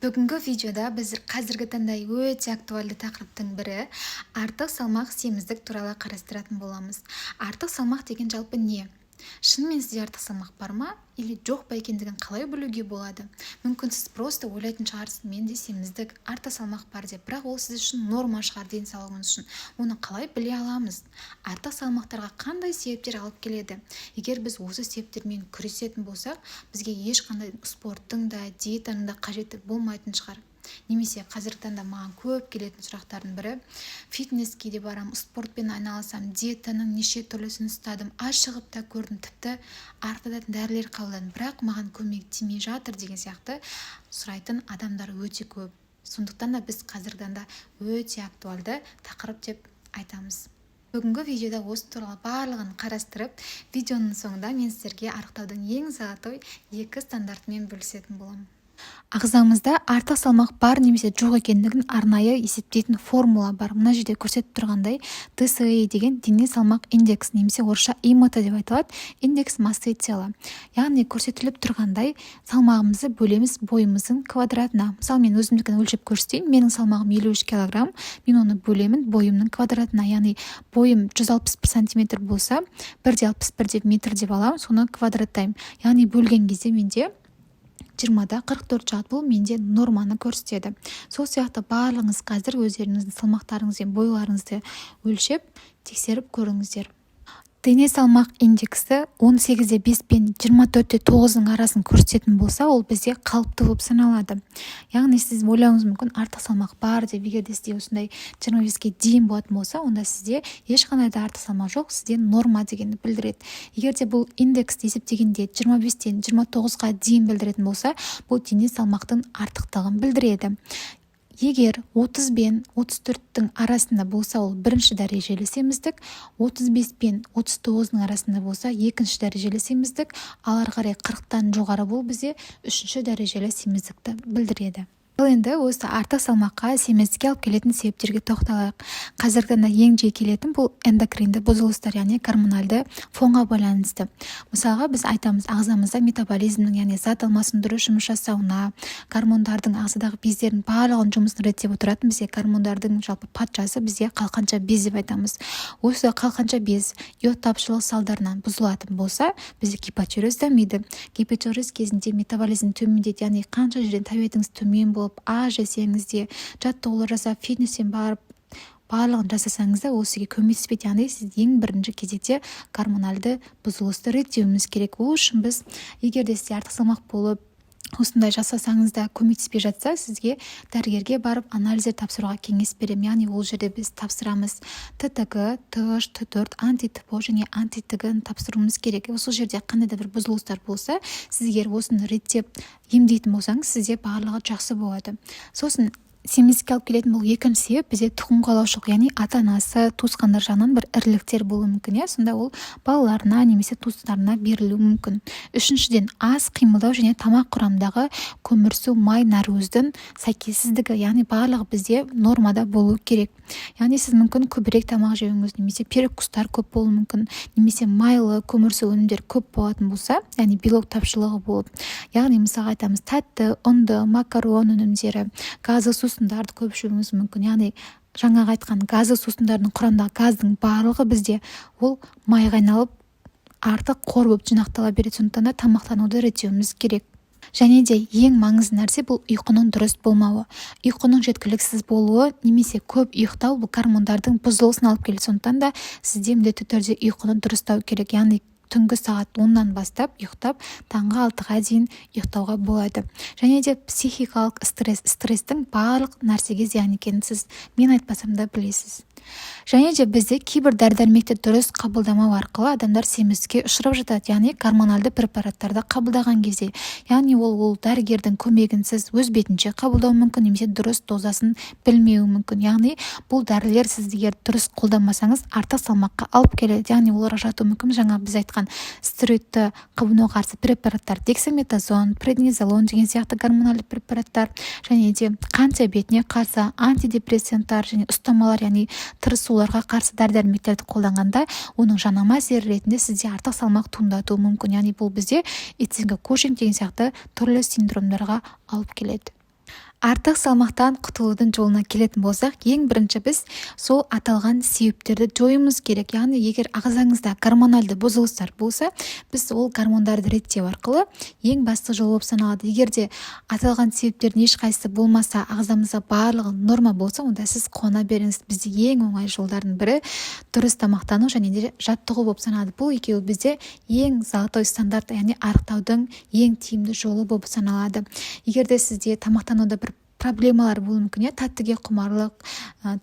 Бүгінгі видеода біз қазіргі таңда өте актуальды тақырыптың бірі артық салмақ семіздік туралы қарастыратын боламыз. Артық салмақ деген жалпы не? Шынымен сізде артық салмақ бар ма? Или жоқ па екендігін қалай білуге болады? Мүмкін сіз просто ойлайтын шығарсыз, менде семіздік, артық салмақ бар деп, бірақ ол сіз үшін норма шығар, денсаулығыңыз үшін. Оны қалай біле аламыз? Артық салмақтарға қандай себептер алып келеді? Егер біз осы себептермен күресетін болсақ, бізге ешқандай спорттың да, диетаның да қажеті болмайтын шығар. Немесе қазіргі таңда маған көп келетін сұрақтардың бірі, фитнеске де барам, спортпен айналысам, диетаның неше түрлісін ұстадым, аз шығып та көрдім, тіпті артадан дәрілер қабылдадым, бірақ маған көмек тимей жатыр деген сияқты сұрайтын адамдар өте көп. Сондықтан да біз қазіргі таңда өте актуальды тақырып деп айтамыз. Бүгінгі видеода осы туралы барлығын қарастырып, видеоның соңында мен сіздерге арықтаудың ең золотой 2 стандартымен бөлісетін боламын. Ағзамызда артық салмақ бар немесе жоқ екендігін арнайы есептейтін формула бар. Мына жерде көрсетіп тұрғандай ТСИ деген дене салмақ индекс, немесе орысша ИМТ деп айтылады, индекс массы тела. Яғни көрсетіліп тұрғандай салмағымызды бөлеміз бойымыздың квадратына. Мысалы, мен өзімдікін өлшеп көрсетейін. Менің салмағым 53 кг, мен оны бөлемін бойымның квадратына. Яғни бойым 161 см болса, 1,61 метр деп аламын, соны квадраттаймын. Яғни бөлген кезде менде 20-да 44 шығады. Бұл менде норманы көрсетеді. Сол сияқты барлығыңыз қазір өздеріңіздің салмақтарыңызбен бойларыңызды өлшеп тексеріп көріңіздер. Дене салмақ индексі 18-де 5 пен 24-де 9-ның арасын көрсететін болса, ол бізде қалыпты болып саналады. Яғни сіз ойлауыңыз мүмкін, артық салмақ бар деп, егер де сізде осындай 25-ге дейін болатын болса, онда сізде ешқандай да артық салмақ жоқ, сізде норма дегенді білдіреді. Егер де бұл индекс есептегенде 25-тен 29-ға дейін білдіретін болса, бұл дене салмақтың артықтығын білдіреді. Егер 30 бен 34-тің арасында болса, ол бірінші дәрежелі семіздік, 35 пен 39-ның арасында болса, екінші дәрежелі семіздік, ал ары қарай 40-тан жоғары бұл бізде үшінші дәрежелі семіздікті білдіреді. Ал енді осы артық салмаққа, семіздікке алып келетін себептерге тоқталайық. Қазіргі таңда ең жиі келетін бұл эндокринді бұзылыстар, яғни гормоналды фонға байланысты. Мысалға біз айтамыз, ағзамызда метаболизмнің, яғни зат алмасының дұрыс жұмыс жасауына, гормондардың ағзадағы бездердің барлығын жұмысын реттеп отыратын бізде гормондардың жалпы патшасы бізде қалқанша без деп айтамыз. Осы қалқанша без йод тапшылығы салдарынан бұзылатын болса, бізде гипотиреоз дамиды. Гипотиреоз кезінде метаболизм төмендейді, яғни қанша жерден тәбетіңіз төмен болып, аз жесеңіз де, жаттығулар жасап, фитнестен барып, барлығын жасасаңыз да, ол сізге көмектеспейді. Яғни сіз ең бірінші кезекте гормоналды бұзылысты реттеуіміз керек. Ол үшін біз, егер де сізде артық салмақ болып, осындай жасасаңыз да көмектеспей жатса, сізге дәрігерге барып анализдер тапсыруға кеңес беремін. Яғни ол жерде біз тапсырамыз ТТГ, ТH, Т4, анти-ТПО және анти-ТГ-ны тапсыруымыз керек. Осы жерде қандай да бір бұзылыстар болса, сізгер осыны реттеп емдейтін болсаңыз, сізде барлығы жақсы болады. Сосын семіздікке алып келетін бұл екінші себеп бізде тұқым қуалаушылық, яғни ата-анасы, туысқандар жағынан бір іріліктер болуы мүмкін. Сонда ол балаларына немесе туыстарына берілуі мүмкін. Үшіншіден, аз қимылдау және тамақ құрамындағы көмірсу, май, нәруыздің сәйкессіздігі, яғни барлығы бізде нормада болуы керек. Яғни сіз мүмкін көбірек тамақ жеуіңіз, немесе перекустар көп болуы мүмкін, немесе майлы, көмірсу өнімдер көп болатын болса, яғни белок тапшылығы болып. Яғни мысалға айтамыз, тәтті, ұнды, макарон өнімдері, газы сусындарды көп жеуіңіз мүмкін. Яғни жаңағы айтқан газы сусындардың құрамындағы газдың барлығы бізде ол майға айналып артық қор болып жинақтала береді. Сондықтан да тамақтануды реттеуіміз керек. Және де ең маңызды нәрсе бұл ұйқының дұрыс болмауы. Ұйқының жеткіліксіз болуы немесе көп ұйықтау бұл гормондардың бұзылысына алып келеді. Сондықтан да сізде міндетті түрде ұйқыны дұрыстау керек. Яғни түнгі сағат 10-нан бастап ұйықтап, таңғы 6-ға дейін ұйықтауға болады. Және де психикалық стресстің барлық нәрсеге зиян екенін сіз мен айтпасам да білесіз. Және де бізде кейбір дәрі-дәрмекті дұрыс қабылдамау арқылы адамдар семіздікке ұшырап жатады, яғни гормоналды препараттарды қабылдаған кезде. Яғни ол дәрігердің көмегінсіз өз бетінше қабылдау мүмкін, немесе дұрыс дозасын білмеуі мүмкін. Яғни бұл дәрілер сіз егер дұрыс қолданбасаңыз артық салмаққа алып келеді. Яғни олар жатуы мүмкін. Жаңа біз айтқан стероидты қабынуға қарсы препараттар, дексаметазон, преднизолон деген сияқты гормоналды препараттар, және де қант диабетіне қарсы антидепрессанттар және ұстамалар, яғни тырысуларға қарсы дәрі-дәрмектерді қолданғанда, оның жанама әсері ретінде сізде артық салмақ туындатуы мүмкін. Яғни бұл бізде эцинга Кушинг деген сияқты түрлі синдромдарға алып келеді. Артық салмақтан құтылудың жолына келетін болсақ, ең бірінші біз сол аталған себептерді жоюымыз керек. Яғни егер ағзаңызда гормоналды бұзылыстар болса, біз ол гормондарды реттеу арқылы ең басты жол болып саналады. Егер де аталған себептердің ешқайсысы болмаса, ағзамызда барлығы норма болса, онда сіз қуана беріңіз. Бізде ең оңай жолдардың бірі дұрыс тамақтану және де жаттығу болып саналады. Бұл екеуі бізде ең золотой стандарт, яғни арықтаудың ең тиімді жолы болып саналады. Егер де сізде тамақтануда бір проблемалар болуы мүмкін, тәттіге құмарлық,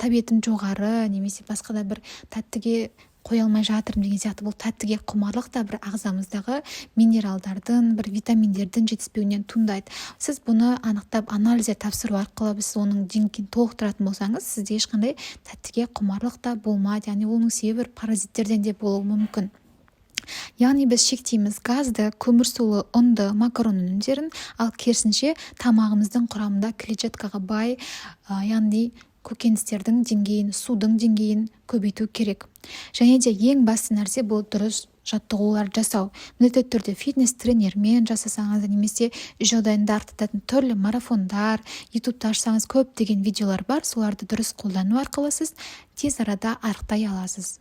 тәбетім жоғары, немесе басқа да бір тәттіге қоя алмай жатырмын деген сияқты, бұл тәттіге құмарлық та бір ағзамыздағы минералдардың, бір витаминдердің жетіспеуінен туындайды. Сіз бұны анықтап анализге тапсыру арқылы біз оның деңгейін толықтыратын болсаңыз, сізде ешқандай тәттіге құмарлық та болмайды. Яғни оның себебі бір паразиттерден де болуы мүмкін. Яғни біз шектейміз газды, көмірсулы, ұнды, макарон өнімдерін, ал керісінше тамағымыздың құрамында клетчаткаға бай, яғни көкөністердің деңгейін, судың деңгейін көбейту керек. Және де ең басты нәрсе бұл дұрыс жаттығулар жасау. Міндетті түрде фитнес тренермен жасасаңыз, немесе үй жағдайында арттыратын түрлі марафондар, ютубта ашсаңыз көптеген видеолар бар, соларды дұрыс қолдану арқылы сіз тез арада арықтай аласыз.